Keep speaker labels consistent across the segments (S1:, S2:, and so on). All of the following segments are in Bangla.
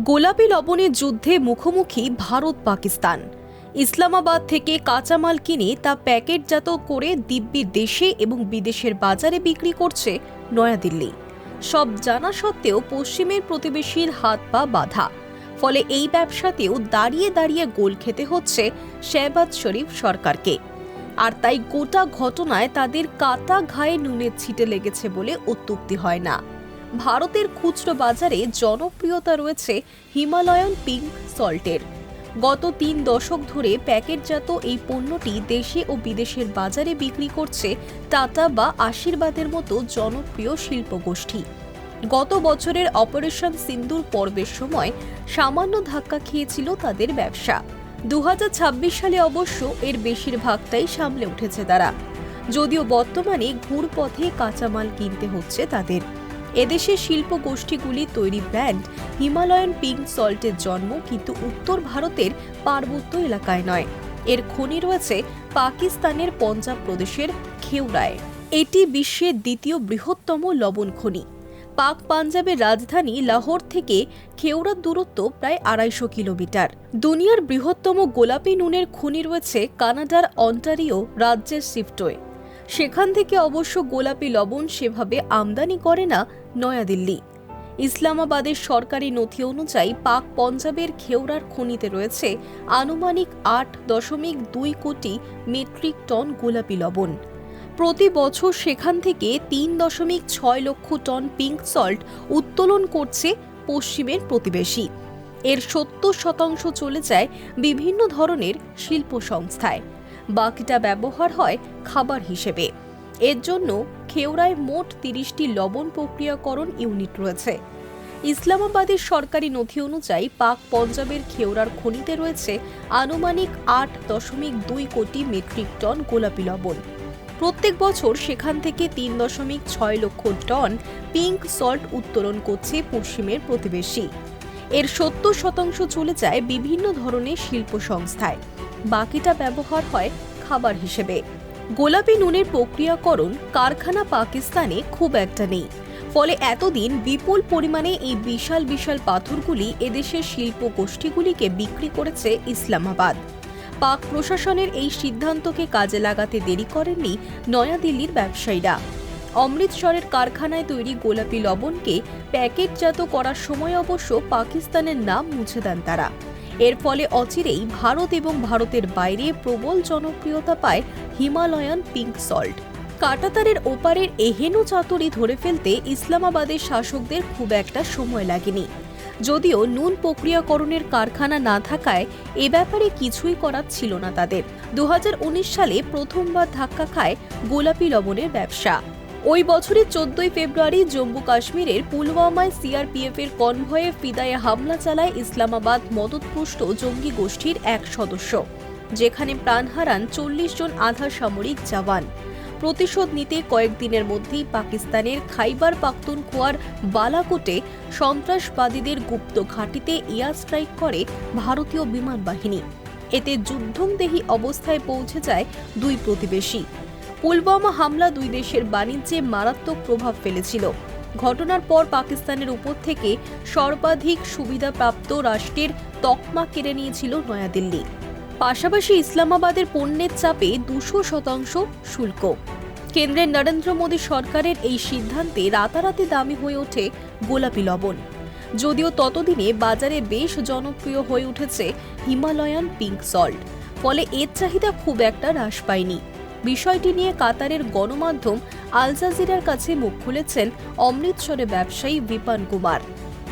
S1: গোলাপি লবণের যুদ্ধে মুখোমুখি ভারত পাকিস্তান। ইসলামাবাদ থেকে কাঁচামাল কিনে তা প্যাকেটজাত করে দিব্যি দেশে এবং বিদেশের বাজারে বিক্রি করছে নয়াদিল্লি। সব জানা সত্ত্বেও পশ্চিমের প্রতিবেশীর হাত পা বাঁধা, ফলে এই ব্যবসাতেও দাঁড়িয়ে দাঁড়িয়ে গোল খেতে হচ্ছে শেহবাজ শরীফ সরকারকে। আর তাই গোটা ঘটনায় তাদের কাটা ঘায়ে নুনের ছিটে লেগেছে বলে অত্যুক্তি হয় না। ভারতের খুচরো বাজারে জনপ্রিয়তা রয়েছে হিমালয়ান পিঙ্ক সল্টের। গত ৩ দশক ধরে প্যাকেটজাত এই পণ্যটি দেশে ও বিদেশের বাজারে বিক্রি করছে টাটা বা আশীর্বাদের মতো জনপ্রিয় শিল্পগোষ্ঠী। গত বছরের অপারেশন সিন্দুর পর্বের সময় সামান্য ধাক্কা খেয়েছিল তাদের ব্যবসা। ২০২৬ সালে অবশ্য এর বেশিরভাগটাই সামলে উঠেছে তারা, যদিও বর্তমানে ঘুরপথে কাঁচামাল কিনতে হচ্ছে তাদের। এদেশের শিল্প গোষ্ঠীগুলি তৈরি ব্র্যান্ড হিমালয়ান পিঙ্ক সল্টের জন্ম কিন্তু উত্তর ভারতের পার্বত্য এলাকায় নয়। এর খনি রয়েছে পাকিস্তানের পঞ্জাব প্রদেশের খেউরায়। এটি বিশ্বের দ্বিতীয় বৃহত্তম লবণ খনি। পাক পাঞ্জাবের রাজধানী লাহোর থেকে খেউরার দূরত্ব প্রায় ২৫০ কিলোমিটার। দুনিয়ার বৃহত্তম গোলাপি নুনের খনি রয়েছে কানাডার অন্টারিও রাজ্যের সিফটোয়। সেখান থেকে অবশ্য গোলাপি লবণ সেভাবে আমদানি করে না নয়াদিল্লি। ইসলামাবাদের সরকারি নথি অনুযায়ী পাক পঞ্জাবের খেউরার খনিতে রয়েছে আনুমানিক ৮.২ কোটি মেট্রিক টন গোলাপি লবণ। প্রতি বছর সেখান থেকে ৩.৬ লক্ষ টন পিঙ্ক সল্ট উত্তোলন করছে পশ্চিমের প্রতিবেশী। এর ৭০% চলে যায় বিভিন্ন ধরনের শিল্প সংস্থায়, বাকিটা ব্যবহার হয় খাবার হিসেবে। এর জন্য খেউরায় মোট ৩০টি লবণ প্রক্রিয়াকরণ ইউনিট রয়েছে। ইসলামাবাদের সরকারি নথি অনুযায়ী পাক পঞ্জাবের খেউরার খনিতে রয়েছে আনুমানিক ৮.২ কোটি মেট্রিক টন গোলাপি লবণ। প্রত্যেক বছর সেখান থেকে ৩.৬ লক্ষ টন পিঙ্ক সল্ট উত্তোলন করছে পশ্চিমের প্রতিবেশী। এর ৭০% চলে যায় বিভিন্ন ধরনের শিল্প সংস্থায়, বাকিটা ব্যবহার হয় খাবার হিসেবে। গোলাপি নুনের প্রক্রিয়াকরণ কারখানা পাকিস্তানে খুব একটা নেই, ফলে এতদিন বিপুল পরিমাণে এই বিশাল বিশাল পাথরগুলি এদেশের শিল্প গোষ্ঠীগুলিকে বিক্রি করেছে ইসলামাবাদ। পাক প্রশাসনের এই সিদ্ধান্তকে কাজে লাগাতে দেরি করেননি নয়াদিল্লির ব্যবসায়ীরা। অমৃতসরের কারখানায় তৈরি গোলাপি লবণকে প্যাকেটজাত করার সময় অবশ্য পাকিস্তানের নাম মুছে দেন তারা। এর ফলে অচিরেই ভারত এবং ভারতের বাইরে প্রবল জনপ্রিয়তা পায় হিমালয়ান পিঙ্ক সল্ট। কাঁটাতারের ওপারের এহেন চাতুরি ধরে ফেলতে ইসলামাবাদের শাসকদের খুব একটা সময় লাগেনি। যদিও নুন প্রক্রিয়াকরণের কারখানা না থাকায় এ ব্যাপারে কিছুই করার ছিল না তাদের। ২০১৯ সালে প্রথমবার ধাক্কা খায় গোলাপি লবণের ব্যবসা। ওই বছরের ১৪ ফেব্রুয়ারি জম্মু কাশ্মীরের পুলওয়ামায় সিআরপিএফ এর কনভয়ে ফিদায়ে হামলা চালায় ইসলামাবাদ মদতপুষ্ট জঙ্গি গোষ্ঠীর এক সদস্য, যেখানে প্রাণ হারান ৪০ জন আধা সামরিক জওয়ান। প্রতিশোধ নিতে কয়েকদিনের মধ্যেই পাকিস্তানের খাইবার পাখতুনখোয়ার বালাকোটে সন্ত্রাসবাদীদের গুপ্ত ঘাঁটিতে এয়ার স্ট্রাইক করে ভারতীয় বিমান বাহিনী। এতে যুদ্ধংদেহী অবস্থায় পৌঁছে যায় দুই প্রতিবেশী। পুলওয়ামা হামলা দুই দেশের বাণিজ্যে মারাত্মক প্রভাব ফেলেছিল। ঘটনার পর পাকিস্তানের উপর থেকে সর্বাধিক সুবিধাপ্রাপ্ত রাষ্ট্রের তকমা কেড়ে নিয়েছিল নয়াদিল্লি। পাশাপাশি ইসলামাবাদের পণ্যের চাপে ২০০% শুল্ক। কেন্দ্রের নরেন্দ্র মোদী সরকারের এই সিদ্ধান্তে রাতারাতি দামি হয়ে ওঠে গোলাপি লবণ। যদিও ততদিনে বাজারে বেশ জনপ্রিয় হয়ে উঠেছে হিমালয়ান পিঙ্ক সল্ট, ফলে এর চাহিদা খুব একটা হ্রাস পায়নি। বিষয়টি নিয়ে কাতারের গণমাধ্যম আল জাজিরার কাছে মুখ খুলেছেন অমৃতসরের ব্যবসায়ী বিপান কুমার।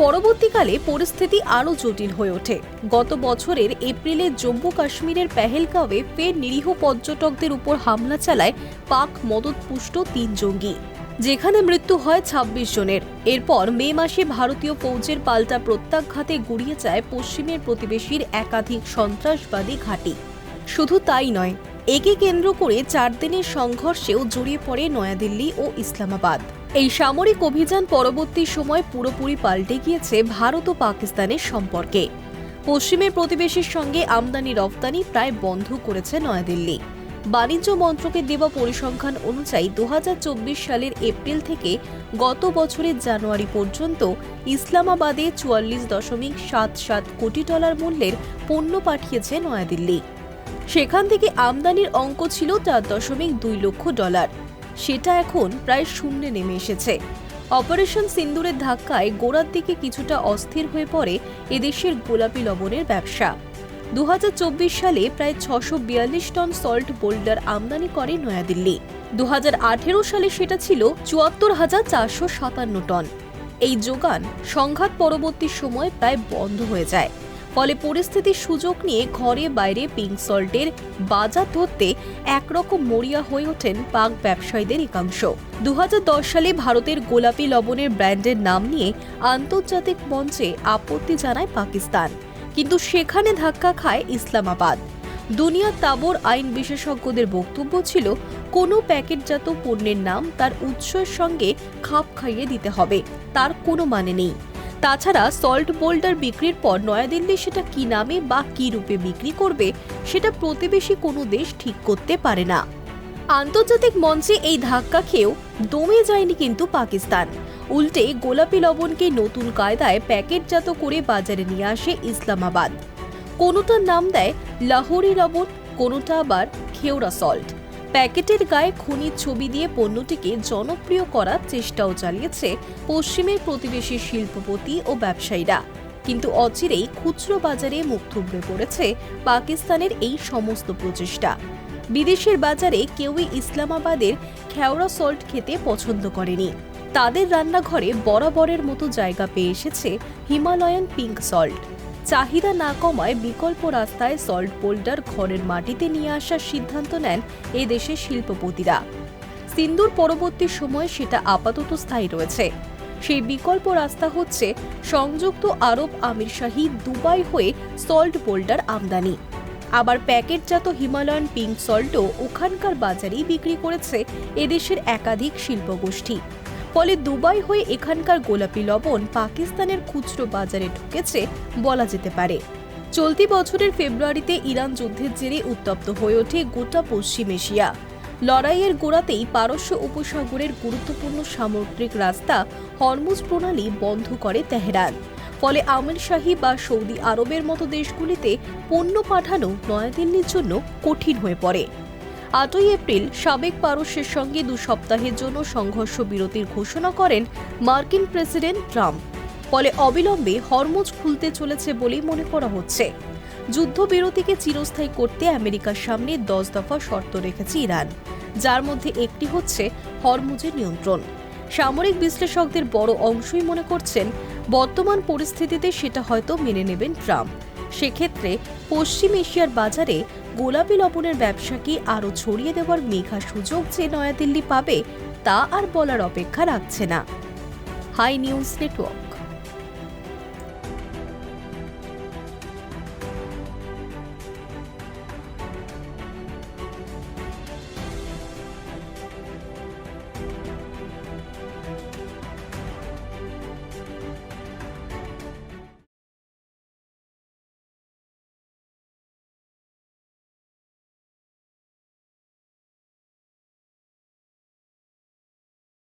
S1: পরবর্তীকালে পরিস্থিতি আরও জটিল হয়ে ওঠে। গত বছরের এপ্রিলে জম্মু কাশ্মীরের পেহেলগাঁওয়ে ফের নিরীহ পর্যটকদের উপর হামলা চালায় পাক মদতপুষ্ট ৩ জঙ্গি, যেখানে মৃত্যু হয় ২৬ জনের। এরপর মে মাসে ভারতীয় ফৌজের পাল্টা প্রত্যাঘাতে গুড়িয়ে যায় পশ্চিমের প্রতিবেশীর একাধিক সন্ত্রাসবাদী ঘাঁটি। শুধু তাই নয়, একে কেন্দ্র করে ৪ দিনের সংঘর্ষেও জড়িয়ে পড়ে নয়াদিল্লি ও ইসলামাবাদ। এই সামরিক অভিযান পরবর্তী সময় পুরোপুরি পাল্টে গিয়েছে ভারত ও পাকিস্তানের সম্পর্কে। পশ্চিমের প্রতিবেশীর সঙ্গে আমদানি রফতানি প্রায় বন্ধ করেছে নয়াদিল্লি। বাণিজ্য মন্ত্রকের দেওয়া পরিসংখ্যান অনুযায়ী 2024 সালের এপ্রিল থেকে গত বছরের জানুয়ারি পর্যন্ত ইসলামাবাদে 44.77 কোটি ডলার মূল্যের পণ্য পাঠিয়েছে নয়াদিল্লি। সেখান থেকে আমদানির অঙ্ক ছিল 4.2 লক্ষ ডলার। সেটা এখন প্রায় শূন্যে নেমে এসেছে। অপারেশন সিন্দুরের ধাক্কায় গোড়ার দিকে কিছুটা অস্থির হয়ে পড়ে এদেশের গোলাপি লবণের ব্যবসা। 2024 সালে প্রায় 642 টন সল্ট বোল্ডার আমদানি করে নয়াদিল্লি। 2018 সালে সেটা ছিল 74,457 টন। এই যোগান সংঘাত পরবর্তী সময় প্রায় বন্ধ হয়ে যায়। ফলে পরিস্থিতির সুযোগ নিয়ে ঘরে বাইরে পিঙ্ক সল্টের বাজার ধরতে একরকম মরিয়া হয়ে ওঠেন পাক ব্যবসায়ীদের একাংশ। 2010 সালে ভারতের গোলাপি লবণের ব্র্যান্ডের নাম নিয়ে আন্তর্জাতিক মঞ্চে আপত্তি জানায় পাকিস্তান, কিন্তু সেখানে ধাক্কা খায় ইসলামাবাদ। দুনিয়ার তাবর আইন বিশেষজ্ঞদের বক্তব্য ছিল, কোনো প্যাকেটজাত পণ্যের নাম তার উৎসের সঙ্গে খাপ খাইয়ে দিতে হবে, তার কোনো মানে নেই। তাছাড়া সল্ট বোল্ডার বিক্রির পর নয়াদিল্লি সেটা কি নামে বা কি রূপে বিক্রি করবে সেটা প্রতিবেশী কোনো দেশ ঠিক করতে পারে না। আন্তর্জাতিক মঞ্চে এই ধাক্কা খেয়েও দমে যায়নি কিন্তু পাকিস্তান। উল্টে গোলাপি লবণকে নতুন কায়দায় প্যাকেটজাত করে বাজারে নিয়ে আসে ইসলামাবাদ। কোনোটার নাম দেয় লাহোরি লবণ, কোনোটা আবার খেওড়া সল্ট। প্যাকেটের গায়ে খনির ছবি দিয়ে পণ্যটিকে জনপ্রিয় করার চেষ্টাও চালিয়েছে পশ্চিমের প্রতিবেশী শিল্পপতি ও ব্যবসায়ীরা। কিন্তু অচিরেই খুচরো বাজারে মুখ থুবড়ে পড়েছে পাকিস্তানের এই সমস্ত প্রচেষ্টা। বিদেশের বাজারে কেউই ইসলামাবাদের খেওড়া সল্ট খেতে পছন্দ করেনি। তাদের রান্নাঘরে বরাবরের মতো জায়গা পেয়ে এসেছে হিমালয়ান পিঙ্ক সল্ট। চাহিদা না কমায় বিকল্প রাস্তায় সল্ট বোল্ডার ঘরের মাটিতে নিয়ে আসার সিদ্ধান্ত নেন এ দেশের শিল্পপতিরা। সিন্দুর পরবর্তী সময়ে সেটা আপাতত স্থায়ী রয়েছে। সেই বিকল্প রাস্তা হচ্ছে সংযুক্ত আরব আমিরশাহী দুবাই হয়ে সল্ট বোল্ডার আমদানি। আবার প্যাকেটজাত হিমালয়ান পিঙ্ক সল্টও ওখানকার বাজারেই বিক্রি করেছে এদেশের একাধিক শিল্পগোষ্ঠী। ফলে দুবাই হয়ে এখানকার গোলাপি লবণ পাকিস্তানের খুচরো বাজারে ঢুকেছে বলা যেতে পারে। চলতি বছরের ফেব্রুয়ারিতে ইরান যুদ্ধের জেরে উত্তপ্ত হয়ে ওঠে গোটা পশ্চিম এশিয়া। লড়াইয়ের গোড়াতেই পারস্য উপসাগরের গুরুত্বপূর্ণ সামুদ্রিক রাস্তা হরমুজ প্রণালী বন্ধ করে তেহরান। ফলে আমিরশাহী বা সৌদি আরবের মতো দেশগুলিতে পণ্য পাঠানো নয়াদিল্লির জন্য কঠিন হয়ে পড়ে। 8 এপ্রিল সাবেক পারস্যের সঙ্গে 2 সপ্তাহের জন্য সংঘর্ষ বিরতির ঘোষণা করেন মার্কিন প্রেসিডেন্ট ট্রাম্প। ফলে অবিলম্বে হরমুজ খুলতে চলেছে বলেই মনে করা হচ্ছে। যুদ্ধবিরতিকে চিরস্থায়ী করতে আমেরিকার সামনে 10 দফা শর্ত রেখেছে ইরান, যার মধ্যে একটি হচ্ছে হরমুজের নিয়ন্ত্রণ। সামরিক বিশ্লেষকদের বড় অংশই মনে করছেন বর্তমান পরিস্থিতিতে সেটা হয়তো মেনে নেবেন ট্রাম্প। সেক্ষেত্রে পশ্চিম এশিয়ার বাজারে গোলাপি লবণের ব্যবসাকে আরও ছড়িয়ে দেওয়ার মেঘা সুযোগ যে নয়াদিল্লি পাবে তা আর বলার অপেক্ষা রাখছে না। Hi News network.